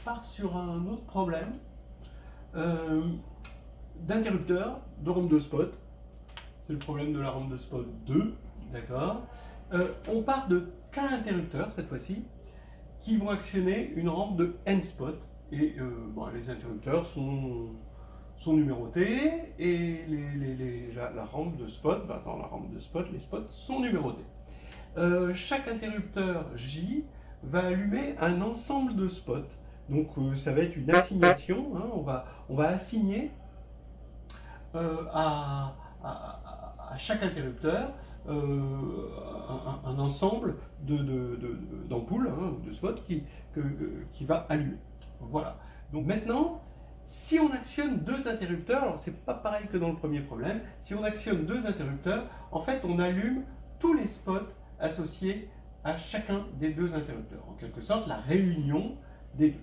part sur un autre problème d'interrupteur de rampe de spot. C'est le problème de la rampe de spot 2, d'accord. On part de K interrupteurs cette fois-ci, qui vont actionner une rampe de N spot. Et les interrupteurs sont numérotés et la rampe de spot, dans la rampe de spot, les spots sont numérotés. Chaque interrupteur J va allumer un ensemble de spots. Donc ça va être une assignation, hein, on va assigner à chaque interrupteur un ensemble d'ampoules, de spots qui va allumer. Voilà. Donc maintenant, si on actionne deux interrupteurs, alors c'est pas pareil que dans le premier problème, si on actionne deux interrupteurs, en fait on allume tous les spots associés à chacun des deux interrupteurs. En quelque sorte, la réunion des deux.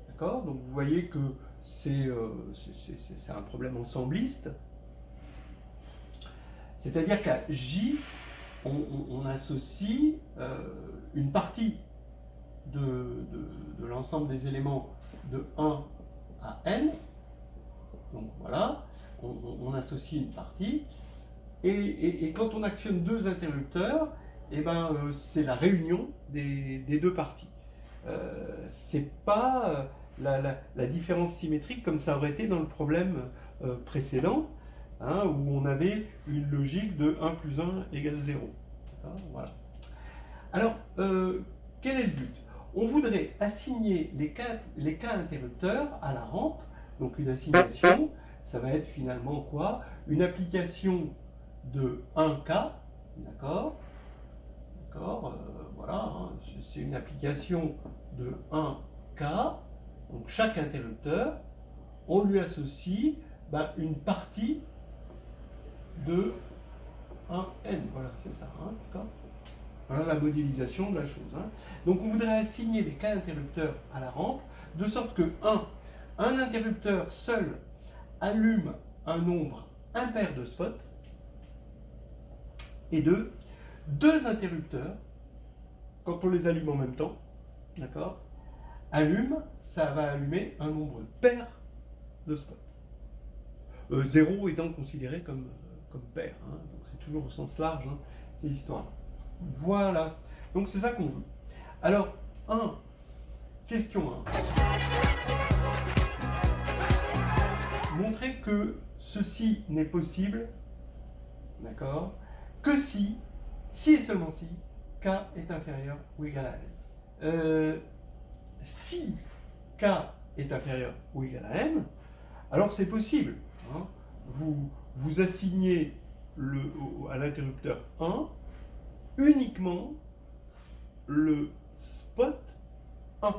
D'accord ? Donc vous voyez que c'est un problème ensembliste. C'est-à-dire qu'à J, on associe une partie de l'ensemble des éléments de 1 à N. Donc voilà, on associe une partie. Et quand on actionne deux interrupteurs, c'est la réunion des deux parties. C'est pas la différence symétrique comme ça aurait été dans le problème précédent, où on avait une logique de 1 plus 1 égale 0. Voilà. Alors, quel est le but ? On voudrait assigner les K interrupteurs à la rampe. Donc une assignation, ça va être finalement quoi ? Une application de 1K, d'accord ? Voilà, c'est une application de 1K. Donc chaque interrupteur, on lui associe une partie de 1N. Voilà, c'est ça, d'accord ? Voilà la modélisation de la chose. Donc on voudrait assigner les K interrupteurs à la rampe, de sorte que un interrupteur seul allume un nombre impair de spots, et deux interrupteurs, quand on les allume en même temps, d'accord, ça va allumer un nombre pair de spots. 0 étant considéré comme pair, donc c'est toujours au sens large, ces histoires. Voilà, donc c'est ça qu'on veut. Alors, question 1. Montrer que ceci n'est possible, d'accord, que si et seulement si, K est inférieur ou égal à N. Si K est inférieur ou égal à N, alors c'est possible. Vous assignez à l'interrupteur 1 uniquement le spot 1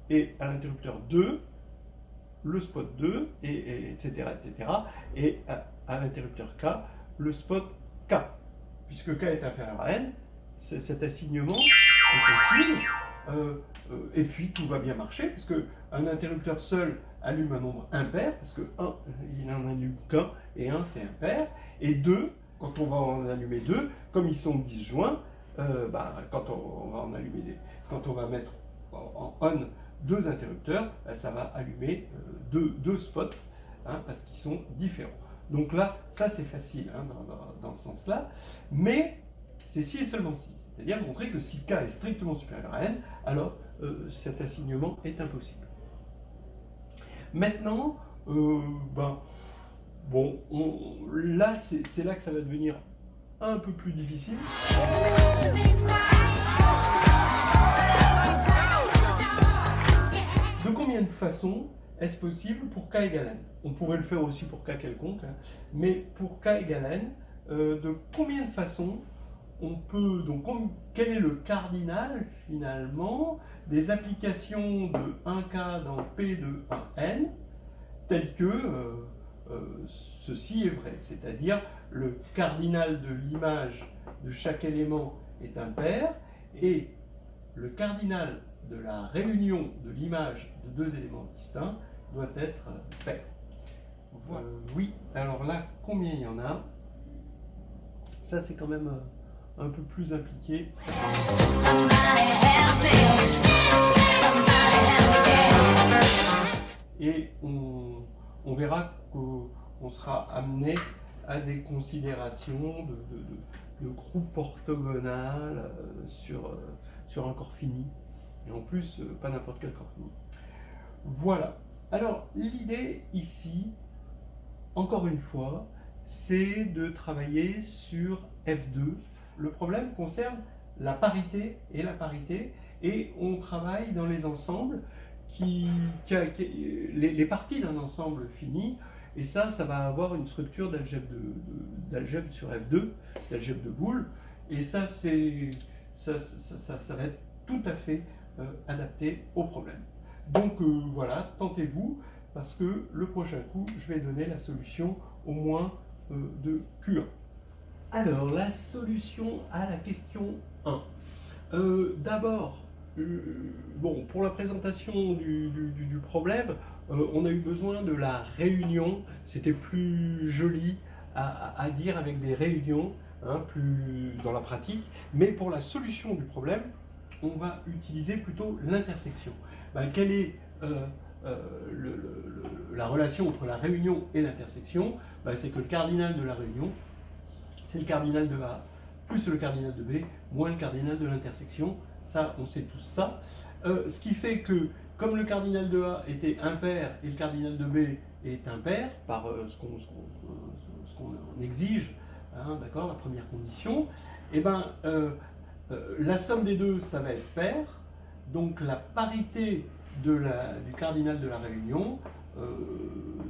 et à l'interrupteur 2 le spot 2 etc. et à l'interrupteur K le spot K. Puisque K est inférieur à N, cet assignement est possible et puis tout va bien marcher puisque un interrupteur seul allume un nombre impair parce que 1 il n'en allume qu'un et 1 c'est impair et 2 quand on va en allumer 2, comme ils sont disjoints, quand on va mettre en on deux interrupteurs, ça va allumer deux spots parce qu'ils sont différents. Donc là, ça c'est facile dans ce sens-là, mais c'est si et seulement si, c'est-à-dire montrer que si K est strictement supérieur à N, alors cet assignement est impossible. Maintenant, là, c'est là que ça va devenir un peu plus difficile. De combien de façons est-ce possible pour K égale N ? On pourrait le faire aussi pour K quelconque, mais pour K égale N, de combien de façons on peut... Donc, quel est le cardinal, finalement, des applications de 1K dans P de 1N, tel que... ceci est vrai, c'est-à-dire le cardinal de l'image de chaque élément est impair et le cardinal de la réunion de l'image de deux éléments distincts doit être pair. Voilà. Oui, alors là, combien il y en a ? Ça, c'est quand même un peu plus impliqué. Somebody help me. Somebody help me. on verra qu'on sera amené à des considérations de groupe orthogonal sur un corps fini. Et en plus, pas n'importe quel corps fini. Voilà. Alors, l'idée ici, encore une fois, c'est de travailler sur F2. Le problème concerne la parité, et on travaille dans les ensembles les parties d'un ensemble fini, et ça va avoir une structure d'algèbre sur F2, d'algèbre de Boole, et ça va être tout à fait adapté au problème. Donc voilà, tentez-vous, parce que le prochain coup, je vais donner la solution au moins de Q1. Alors, la solution à la question 1. D'abord, bon, pour la présentation du problème, on a eu besoin de la réunion. C'était plus joli à dire avec des réunions, hein, plus dans la pratique. Mais pour la solution du problème, on va utiliser plutôt l'intersection. Quelle est la relation entre la réunion et l'intersection? C'est que le cardinal de la réunion, c'est le cardinal de A plus le cardinal de B moins le cardinal de l'intersection. Ça, on sait tous ça. Ce qui fait que, comme le cardinal de A était impair et le cardinal de B est impair, par ce qu'on exige, hein, d'accord, la première condition, et la somme des deux, ça va être pair. Donc la parité du cardinal de la réunion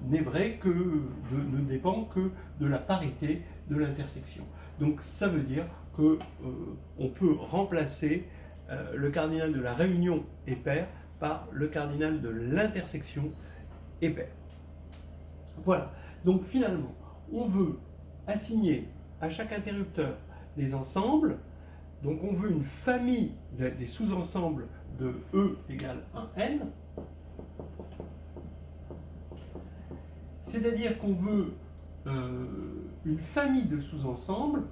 n'est vraie ne dépend que de la parité de l'intersection. Donc ça veut dire qu'on peut remplacer le cardinal de la réunion est pair par le cardinal de l'intersection est pair. Voilà. Donc finalement, on veut assigner à chaque interrupteur des ensembles. Donc on veut une famille des sous-ensembles de E égale 1n. C'est-à-dire qu'on veut une famille de sous-ensembles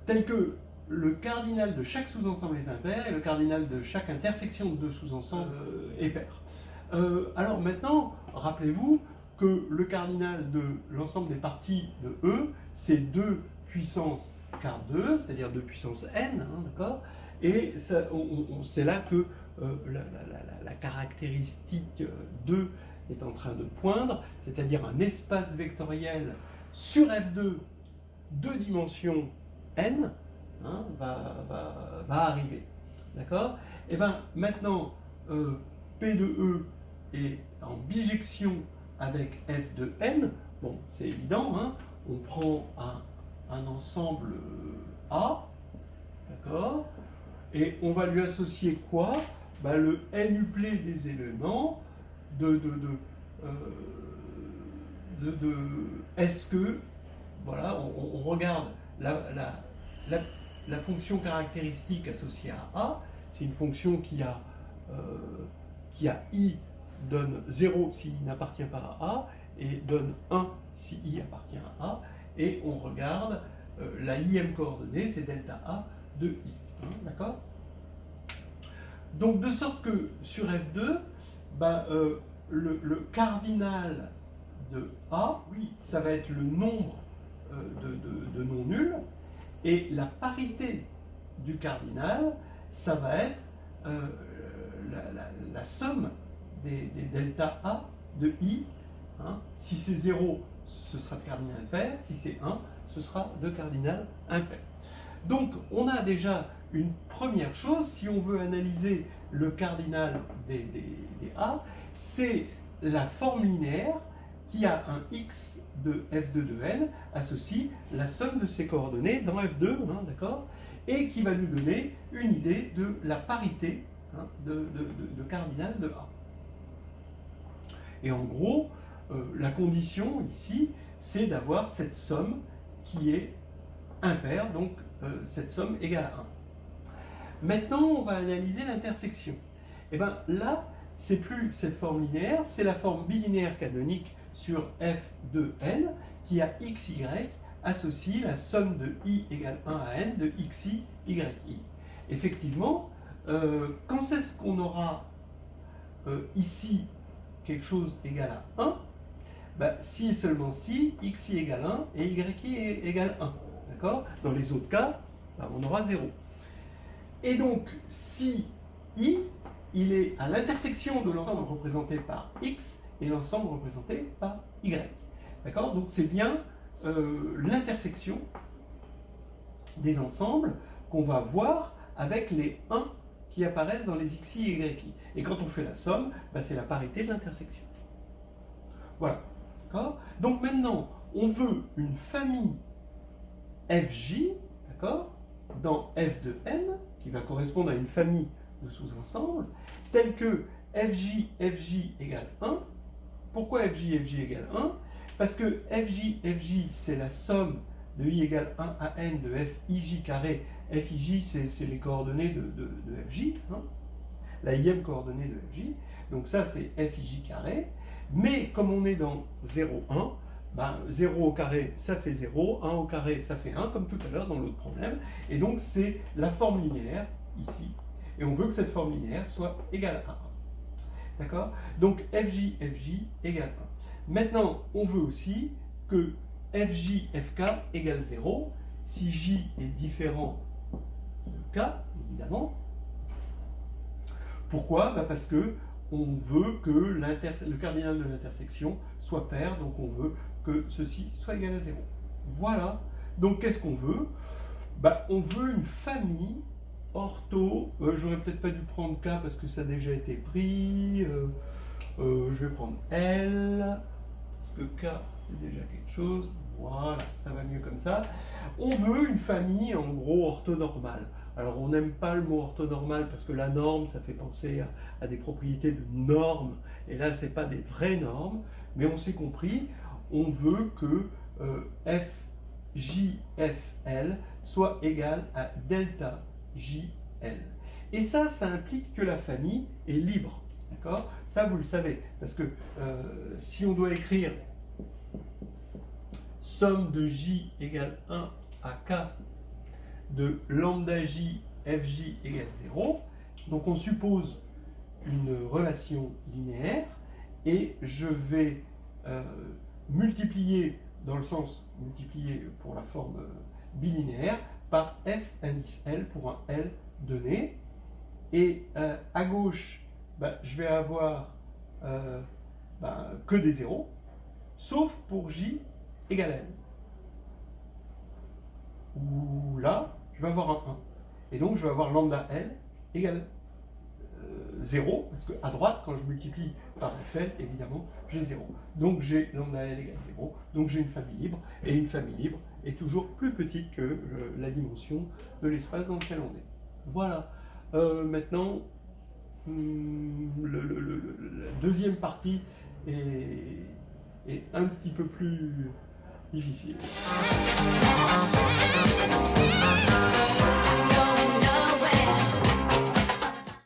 tels que le cardinal de chaque sous-ensemble est impair et le cardinal de chaque intersection de deux sous-ensembles est pair. Alors maintenant, rappelez-vous que le cardinal de l'ensemble des parties de E, c'est 2 puissance quart 2, c'est-à-dire 2 puissance n, hein, d'accord. Et c'est là que la caractéristique 2 est en train de poindre, c'est-à-dire un espace vectoriel sur F2 de dimension n, hein, va arriver. D'accord. Et bien maintenant, P de E est en bijection avec F de n. Bon, c'est évident, hein. On prend un ensemble A, d'accord, et on va lui associer quoi? Le n-uplet des éléments de est-ce que, voilà, on regarde la fonction caractéristique associée à A, c'est une fonction qui a I donne 0 si I n'appartient pas à A, et donne 1 si I appartient à A, et on regarde la ième coordonnée, c'est delta A de I. Hein, d'accord? Donc de sorte que sur F2, le cardinal de A, oui, ça va être le nombre de non nuls, et la parité du cardinal, ça va être la somme des delta A de I. Hein. Si c'est 0, ce sera de cardinal pair, si c'est 1, ce sera de cardinal impair. Donc on a déjà une première chose, si on veut analyser le cardinal des A, c'est la forme linéaire qui a un x de f2 de n associe la somme de ses coordonnées dans f2, hein, d'accord, et qui va nous donner une idée de la parité, hein, de cardinal de A. Et en gros, la condition ici, c'est d'avoir cette somme qui est impaire, donc cette somme égale à 1. Maintenant, on va analyser l'intersection. Et bien là, c'est plus cette forme linéaire, c'est la forme bilinéaire canonique sur f de n qui a xy associe la somme de i égale 1 à n de xi, yi. Effectivement, quand c'est ce qu'on aura ici quelque chose égal à 1, bah, si et seulement si, xi égale 1 et yi égale 1. D'accord? Dans les autres cas, bah, on aura 0. Et donc, si i, il est à l'intersection de l'ensemble représenté par x et l'ensemble représenté par y. D'accord? Donc c'est bien l'intersection des ensembles qu'on va voir avec les 1 qui apparaissent dans les xi et yi. Et quand on fait la somme, bah, c'est la parité de l'intersection. Voilà. D'accord? Donc maintenant, on veut une famille FJ, d'accord, dans F de n, qui va correspondre à une famille de sous-ensembles, telle que FJ égale 1. Pourquoi FJ égale 1? Parce que FJ, c'est la somme de i égale 1 à n de FIJ carré. FIJ, c'est les coordonnées de FJ, hein, la ième coordonnée de FJ. Donc ça, c'est FIJ carré. Mais comme on est dans 0, 1, ben 0 au carré, ça fait 0, 1 au carré, ça fait 1, comme tout à l'heure dans l'autre problème. Et donc, c'est la forme linéaire, ici. Et on veut que cette forme linéaire soit égale à 1. D'accord? Donc, FJ égale 1. Maintenant, on veut aussi que FK égale 0, si J est différent de K, évidemment. Pourquoi? Ben parce que on veut que le cardinal de l'intersection soit pair, donc on veut que ceci soit égal à 0. Voilà. Donc qu'est-ce qu'on veut? Bah, on veut une famille ortho. J'aurais peut-être pas dû prendre K parce que ça a déjà été pris. Je vais prendre L, parce que K c'est déjà quelque chose. Voilà, ça va mieux comme ça. On veut une famille en gros orthonormale. Alors on n'aime pas le mot orthonormal parce que la norme, ça fait penser à des propriétés de normes, et là c'est pas des vraies normes, mais on s'est compris, on veut que FJFL soit égal à delta JL. Et ça implique que la famille est libre, d'accord? Ça vous le savez, parce que si on doit écrire somme de J égale 1 à K de lambda J FJ égale 0. Donc on suppose une relation linéaire et je vais multiplier dans le sens multiplier pour la forme bilinéaire par F indice L pour un L donné. Et à gauche, bah, je vais avoir que des zéros, sauf pour J égale N. Où là, je vais avoir un 1. Et donc, je vais avoir lambda L égale 0, parce qu'à droite, quand je multiplie par FL, évidemment, j'ai 0. Donc, j'ai lambda L égale 0. Donc, j'ai une famille libre. Et une famille libre est toujours plus petite que la dimension de l'espace dans lequel on est. Voilà. Maintenant, la deuxième partie est un petit peu plus difficile.